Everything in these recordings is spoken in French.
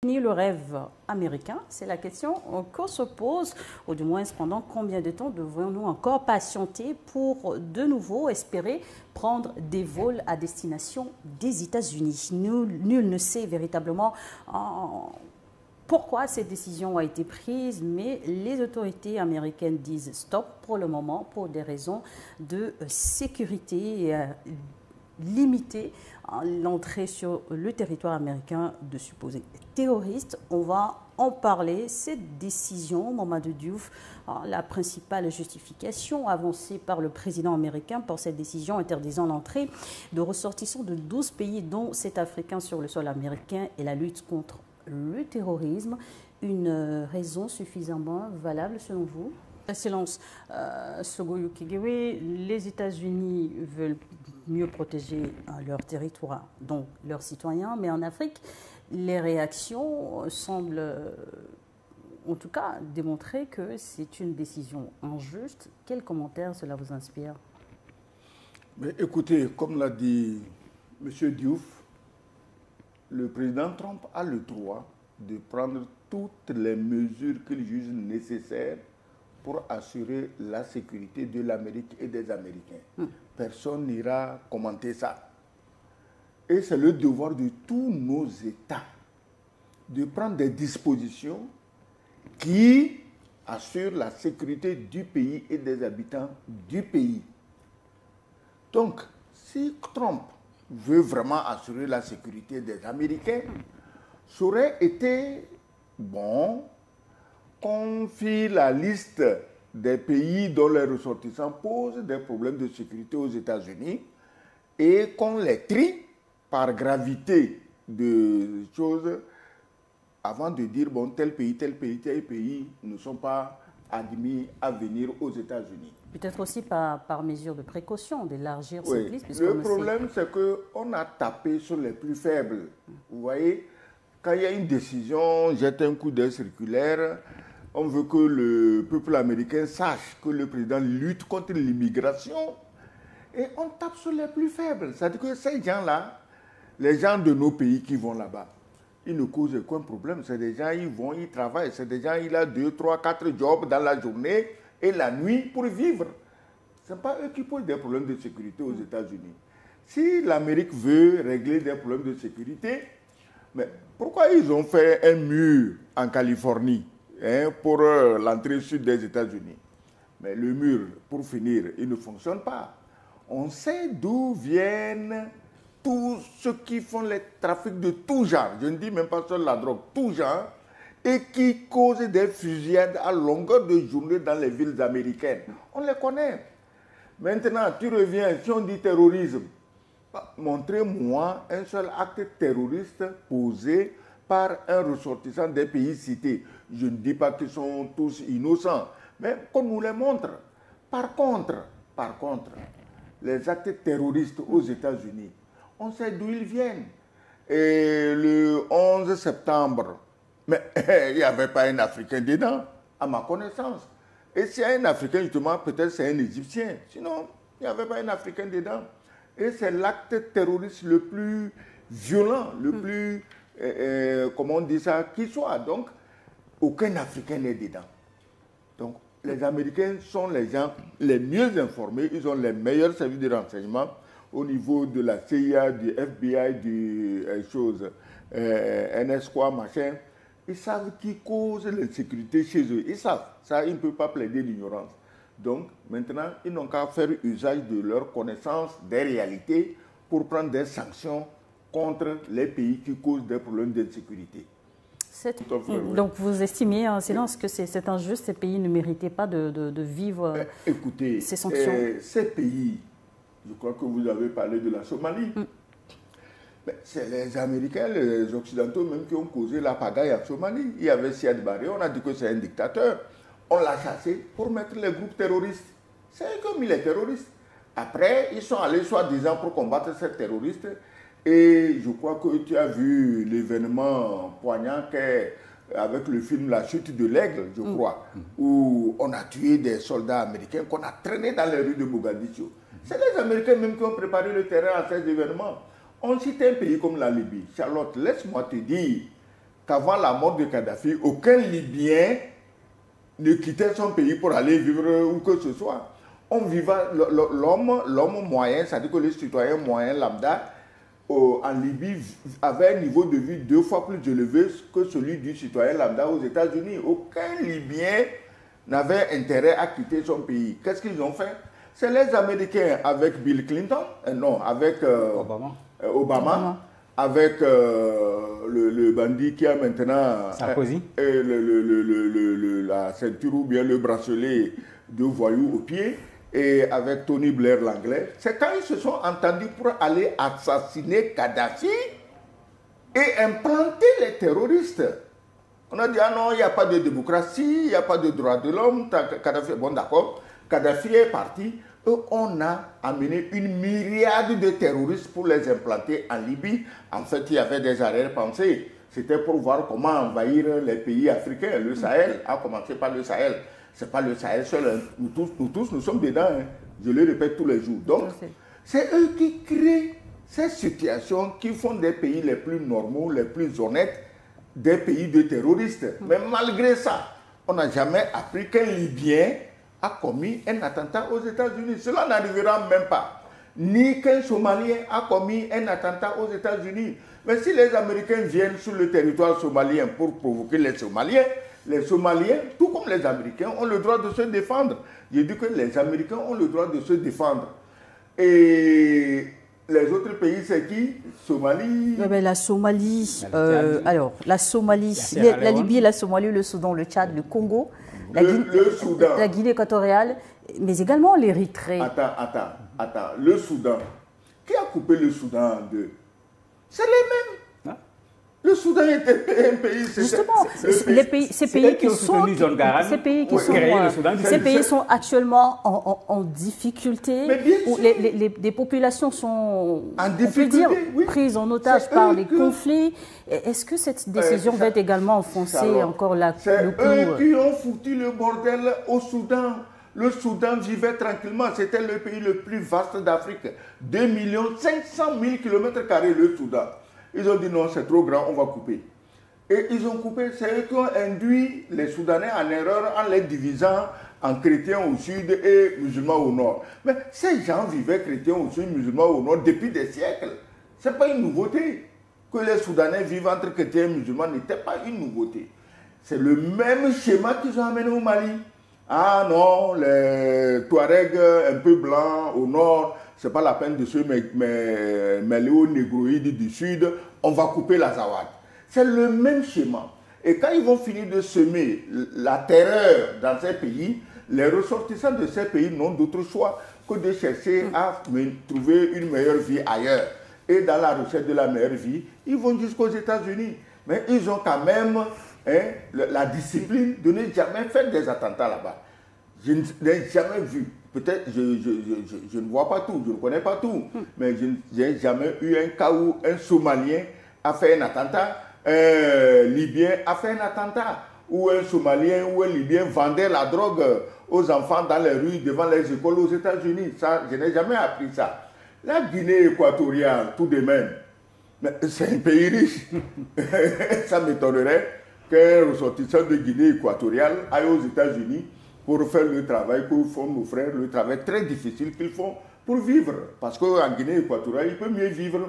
Ni le rêve américain, c'est la question qu'on se pose, ou du moins pendant combien de temps devons-nous encore patienter pour de nouveau espérer prendre des vols à destination des États-Unis. Nul ne sait véritablement pourquoi cette décision a été prise, mais les autorités américaines disent stop pour le moment pour des raisons de sécurité limiter l'entrée sur le territoire américain de supposés terroristes. On va en parler. Cette décision, Mamadou Diouf, la principale justification avancée par le président américain pour cette décision interdisant l'entrée de ressortissants de 12 pays, dont 7 Africains sur le sol américain, et la lutte contre le terrorisme, une raison suffisamment valable selon vous? Excellence, Sogoyou Kigewe, les États-Unis veulent mieux protéger leur territoire, donc leurs citoyens, mais en Afrique, les réactions semblent, en tout cas, démontrer que c'est une décision injuste. Quel commentaire cela vous inspire? Mais écoutez, comme l'a dit M. Diouf, le président Trump a le droit de prendre toutes les mesures qu'il juge nécessaires pour assurer la sécurité de l'Amérique et des Américains. Personne n'ira commenter ça. Et c'est le devoir de tous nos États de prendre des dispositions qui assurent la sécurité du pays et des habitants du pays. Donc, si Trump veut vraiment assurer la sécurité des Américains, ça aurait été bon qu'on fit la liste des pays dont les ressortissants posent des problèmes de sécurité aux États-Unis et qu'on les trie par gravité de choses avant de dire, bon, tel pays ne sont pas admis à venir aux États-Unis. Peut-être aussi par mesure de précaution, d'élargir cette liste. Le problème, c'est qu'on a tapé sur les plus faibles. Vous voyez, quand il y a une décision, jette un coup d'œil circulaire, on veut que le peuple américain sache que le président lutte contre l'immigration et on tape sur les plus faibles. C'est-à-dire que ces gens-là, les gens de nos pays qui vont là-bas, ils ne causent aucun problème. C'est des gens, ils vont, ils travaillent. C'est des gens, ils ont 2, 3, 4 jobs dans la journée et la nuit pour vivre. Ce n'est pas eux qui posent des problèmes de sécurité aux États-Unis. Si l'Amérique veut régler des problèmes de sécurité, mais pourquoi ils ont fait un mur en Californie pour l'entrée sud des États-Unis? Mais le mur, pour finir, il ne fonctionne pas. On sait d'où viennent tous ceux qui font les trafics de tout genre, je ne dis même pas sur la drogue, tout genre, et qui causent des fusillades à longueur de journée dans les villes américaines. On les connaît. Maintenant, tu reviens, si on dit terrorisme, montrez-moi un seul acte terroriste posé par un ressortissant des pays cités. Je ne dis pas qu'ils sont tous innocents, mais qu'on nous les montre. Par contre, les actes terroristes aux États-Unis, on sait d'où ils viennent. Et le 11 septembre, mais il n'y avait pas un Africain dedans, à ma connaissance. Et s'il y a un Africain, justement, peut-être c'est un Égyptien. Sinon, il n'y avait pas un Africain dedans. Et c'est l'acte terroriste le plus violent, le plus, comment on dit ça, qui soit. Donc, aucun Africain n'est dedans. Donc, les Américains sont les gens les mieux informés, ils ont les meilleurs services de renseignement au niveau de la CIA, du FBI, du NS quoi, machin. Ils savent qui cause l'insécurité chez eux. Ils savent. Ça, ils ne peuvent pas plaider l'ignorance. Donc, maintenant, ils n'ont qu'à faire usage de leur connaissance des réalités pour prendre des sanctions contre les pays qui causent des problèmes d'insécurité. Donc, vous estimez en silence que c'est injuste, ces pays ne méritaient pas de vivre ces sanctions? Ces pays, je crois que vous avez parlé de la Somalie. C'est les Américains, les Occidentaux même qui ont causé la pagaille en Somalie. Il y avait Siad Barre, on a dit que c'est un dictateur. On l'a chassé pour mettre les groupes terroristes. C'est comme il est terroriste. Après, ils sont allés soi-disant pour combattre ces terroristes. Et je crois que tu as vu l'événement poignant avec le film La chute de l'aigle, je crois, où on a tué des soldats américains qu'on a traînés dans les rues de Mogadiscio. C'est les Américains même qui ont préparé le terrain à ces événements. On cite un pays comme la Libye. Charlotte, laisse-moi te dire qu'avant la mort de Kadhafi, aucun Libyen ne quittait son pays pour aller vivre où que ce soit. On vivait, l'homme moyen, c'est-à-dire que le citoyen moyen lambda en Libye avait un niveau de vie 2 fois plus élevé que celui du citoyen lambda aux États-Unis. Aucun Libyen n'avait intérêt à quitter son pays. Qu'est-ce qu'ils ont fait? C'est les Américains avec Bill Clinton, non, avec Obama, avec le bandit qui a maintenant Sarkozy, la ceinture ou bien le bracelet de voyou au pied, et avec Tony Blair l'anglais. C'est quand ils se sont entendus pour aller assassiner Kadhafi et implanter les terroristes. On a dit, ah non, il n'y a pas de démocratie, il n'y a pas de droits de l'homme. Kadhafi, bon d'accord, Kadhafi est parti. Et on a amené une myriade de terroristes pour les implanter en Libye. En fait, il y avait des arrière-pensées. C'était pour voir comment envahir les pays africains. Le Sahel, a commencé par le Sahel. Ce n'est pas le Sahel seul. Hein. Nous tous, nous sommes dedans. Hein. Je le répète tous les jours. Donc, c'est eux qui créent ces situations qui font des pays les plus normaux, les plus honnêtes, des pays de terroristes. Mais malgré ça, on n'a jamais appris qu'un Libyen a commis un attentat aux États-Unis. Cela n'arrivera même pas. Ni qu'un Somalien a commis un attentat aux États-Unis. Mais si les Américains viennent sur le territoire somalien pour provoquer les Somaliens, tout comme les Américains, ont le droit de se défendre. J'ai dit que les Américains ont le droit de se défendre. Et les autres pays, c'est qui? Somalie. La Somalie, alors la Somalie, la Libye, la Somalie, le Soudan, le Tchad, le Congo, le Soudan, la Guinée équatoriale, mais également l'Érythrée. Attends, le Soudan. Qui a coupé le Soudan en deux? C'est les mêmes. Le Soudan était un pays. Justement, ces pays sont actuellement en difficulté, où les populations sont prises en otage par les conflits. Est-ce que cette décision va être également enfoncer encore le clou? C'est eux qui ont foutu le bordel au Soudan. Le Soudan vivait tranquillement. C'était le pays le plus vaste d'Afrique. 2 500 000 km² le Soudan. Ils ont dit non, c'est trop grand, on va couper. Et ils ont coupé. C'est eux qui ont induit les Soudanais en erreur en les divisant en chrétiens au sud et musulmans au nord. Mais ces gens vivaient chrétiens au sud, musulmans au nord depuis des siècles. Ce n'est pas une nouveauté. Que les Soudanais vivent entre chrétiens et musulmans n'était pas une nouveauté. C'est le même schéma qu'ils ont amené au Mali. Ah non, les Touaregs un peu blancs au nord, ce n'est pas la peine de se mêler aux négroïdes du sud, on va couper la Zawad. C'est le même schéma. Et quand ils vont finir de semer la terreur dans ces pays, les ressortissants de ces pays n'ont d'autre choix que de chercher à trouver une meilleure vie ailleurs. Et dans la recherche de la meilleure vie, ils vont jusqu'aux États-Unis. Mais ils ont quand même la discipline de ne jamais faire des attentats là-bas. Je n'ai jamais vu, peut-être je ne vois pas tout, je ne connais pas tout, mais je n'ai jamais eu un cas où un Somalien a fait un attentat, un Libyen a fait un attentat, ou un Somalien ou un Libyen vendait la drogue aux enfants dans les rues devant les écoles aux États-Unis. Ça, je n'ai jamais appris ça. La Guinée équatoriale, tout de même, c'est un pays riche. Ça m'étonnerait qu'un ressortissant de Guinée équatoriale aille aux États-Unis pour faire le travail que font nos frères, le travail très difficile qu'ils font pour vivre. Parce qu'en Guinée équatoriale, il peut mieux vivre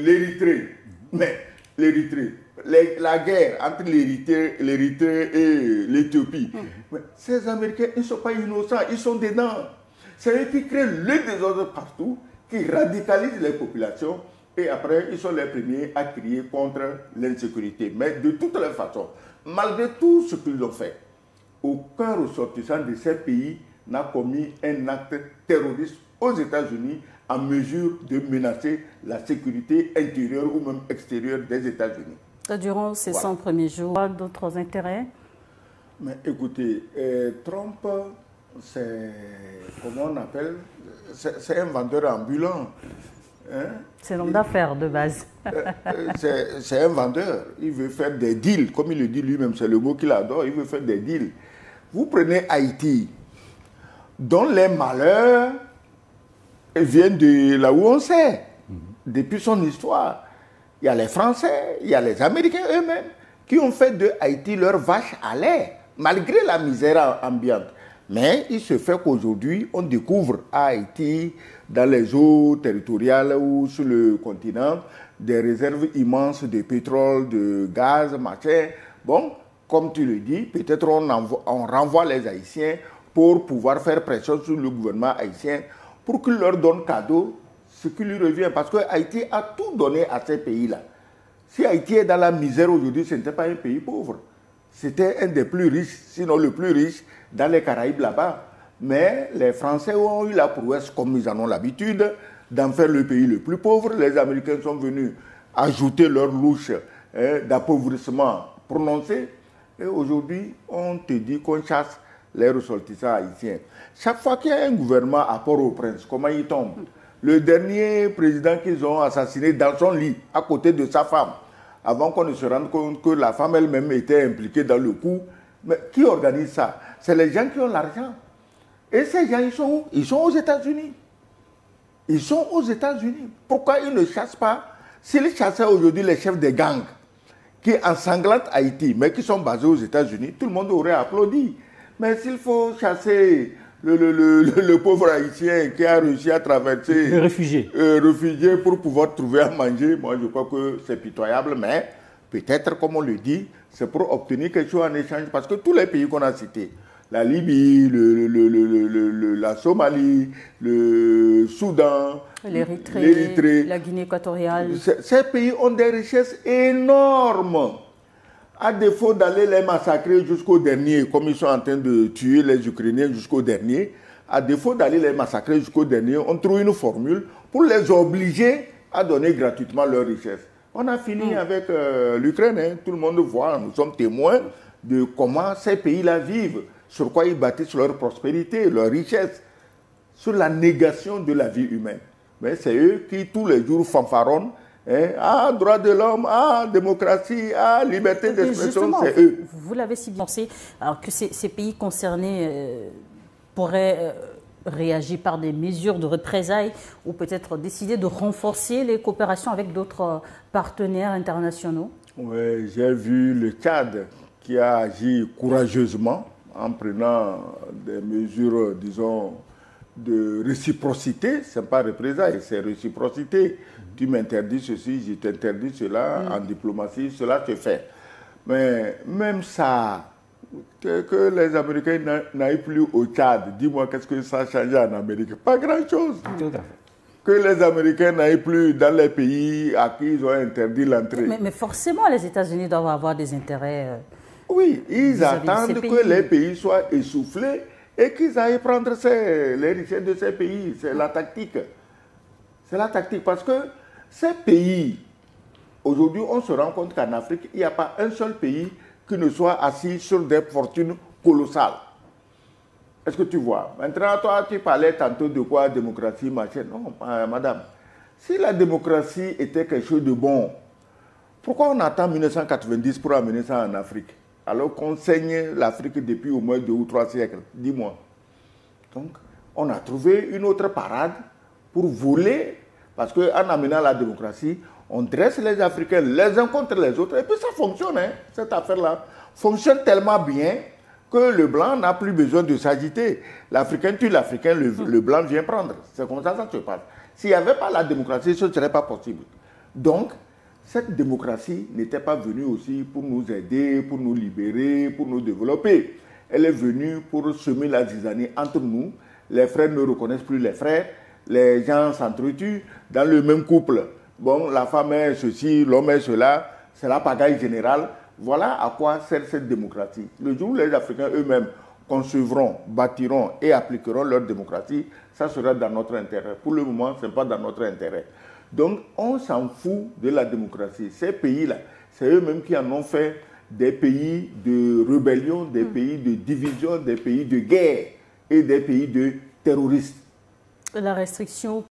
l'Érythrée. Mais l'Érythrée, la guerre entre l'Érythrée et l'Éthiopie, ces Américains, ils ne sont pas innocents, ils sont dedans. C'est eux qui créent le désordre partout, qui radicalisent les populations. Et après, ils sont les premiers à crier contre l'insécurité. Mais de toutes les façons, malgré tout ce qu'ils ont fait, aucun ressortissant de ces pays n'a commis un acte terroriste aux États-Unis en mesure de menacer la sécurité intérieure ou même extérieure des États-Unis. Durant ces 100 premiers jours, d'autres intérêts? Mais écoutez, Trump, c'est, comment on appelle, c'est un vendeur ambulant. Hein? C'est l'homme d'affaires de base. C'est un vendeur. Il veut faire des deals, comme il le dit lui-même, c'est le mot qu'il adore, il veut faire des deals. Vous prenez Haïti, dont les malheurs viennent de là où on sait, depuis son histoire. il y a les Français, il y a les Américains eux-mêmes qui ont fait de Haïti leur vache à lait, malgré la misère ambiante. Mais il se fait qu'aujourd'hui, on découvre à Haïti, dans les eaux territoriales ou sur le continent, des réserves immenses de pétrole, de gaz, machin. Bon, comme tu le dis, peut-être on renvoie les Haïtiens pour pouvoir faire pression sur le gouvernement haïtien pour qu'il leur donne cadeau ce qui lui revient. Parce que Haïti a tout donné à ces pays-là. Si Haïti est dans la misère aujourd'hui, ce n'était pas un pays pauvre. C'était un des plus riches, sinon le plus riche, dans les Caraïbes là-bas. Mais les Français ont eu la prouesse, comme ils en ont l'habitude, d'en faire le pays le plus pauvre. Les Américains sont venus ajouter leur louche d'appauvrissement prononcé. Et aujourd'hui, on te dit qu'on chasse les ressortissants haïtiens. Chaque fois qu'il y a un gouvernement à Port-au-Prince, comment il tombe? Le dernier président qu'ils ont assassiné dans son lit, à côté de sa femme, avant qu'on ne se rende compte que la femme elle-même était impliquée dans le coup. Mais qui organise ça? C'est les gens qui ont l'argent. Et ces gens, ils sont où? Ils sont aux États-Unis. Ils sont aux États-Unis. Pourquoi ils ne chassent pas? S'ils chassaient aujourd'hui les chefs des gangs qui ensanglantent Haïti, mais qui sont basés aux États-Unis, tout le monde aurait applaudi. Mais s'il faut chasser le pauvre Haïtien qui a réussi à traverser... Les réfugiés. Réfugiés pour pouvoir trouver à manger, moi je crois que c'est pitoyable, mais peut-être, comme on le dit, c'est pour obtenir quelque chose en échange. Parce que tous les pays qu'on a cités, la Libye, la Somalie, le Soudan, l'Érythrée, la Guinée équatoriale. Ces pays ont des richesses énormes. À défaut d'aller les massacrer jusqu'au dernier, comme ils sont en train de tuer les Ukrainiens jusqu'au dernier, à défaut d'aller les massacrer jusqu'au dernier, on trouve une formule pour les obliger à donner gratuitement leurs richesses. On a fini avec l'Ukraine, hein. Tout le monde voit, nous sommes témoins de comment ces pays-là vivent, sur quoi ils bâtissent leur prospérité, leur richesse, sur la négation de la vie humaine. Mais c'est eux qui, tous les jours, fanfaronnent. Ah, droit de l'homme, ah, démocratie, ah, liberté d'expression, c'est eux. Vous l'avez si bien pensé, alors que ces pays concernés pourraient réagir par des mesures de représailles ou peut-être décider de renforcer les coopérations avec d'autres partenaires internationaux? Oui, j'ai vu le Tchad qui a agi courageusement en prenant des mesures, disons, de réciprocité. Ce n'est pas représailles, c'est réciprocité. Tu m'interdis ceci, je t'interdis cela. En diplomatie, cela se fait. Mais même ça, que les Américains n'aillent plus au Tchad, dis-moi qu'est-ce que ça a changé en Amérique? Pas grand-chose. Que les Américains n'aillent plus dans les pays à qui ils ont interdit l'entrée. Mais forcément, les États-Unis doivent avoir des intérêts. Oui, ils attendent que les pays soient essoufflés et qu'ils aillent prendre les richesses de ces pays. C'est la tactique. C'est la tactique parce que ces pays, aujourd'hui, on se rend compte qu'en Afrique, il n'y a pas un seul pays qui ne soit assis sur des fortunes colossales. Est-ce que tu vois? Maintenant, toi, tu parlais tantôt de quoi? Démocratie, machin. Non, madame. Si la démocratie était quelque chose de bon, pourquoi on attend 1990 pour amener ça en Afrique? Alors qu'on saigne l'Afrique depuis au moins 2 ou 3 siècles. Dis-moi. Donc, on a trouvé une autre parade pour voler, parce qu'en amenant la démocratie, on dresse les Africains les uns contre les autres, et puis ça fonctionne, hein, cette affaire-là. Fonctionne tellement bien que le blanc n'a plus besoin de s'agiter. L'Africain tue l'Africain, le blanc vient prendre. C'est comme ça que ça se passe. S'il n'y avait pas la démocratie, ce ne serait pas possible. Donc, cette démocratie n'était pas venue aussi pour nous aider, pour nous libérer, pour nous développer. Elle est venue pour semer la zizanie entre nous. Les frères ne reconnaissent plus les frères. Les gens s'entretuent dans le même couple. Bon, la femme est ceci, l'homme est cela. C'est la pagaille générale. Voilà à quoi sert cette démocratie. Le jour où les Africains eux-mêmes concevront, bâtiront et appliqueront leur démocratie, ça sera dans notre intérêt. Pour le moment, ce n'est pas dans notre intérêt. Donc, on s'en fout de la démocratie. Ces pays-là, c'est eux-mêmes qui en ont fait des pays de rébellion, des pays de division, des pays de guerre et des pays de terroristes. La restriction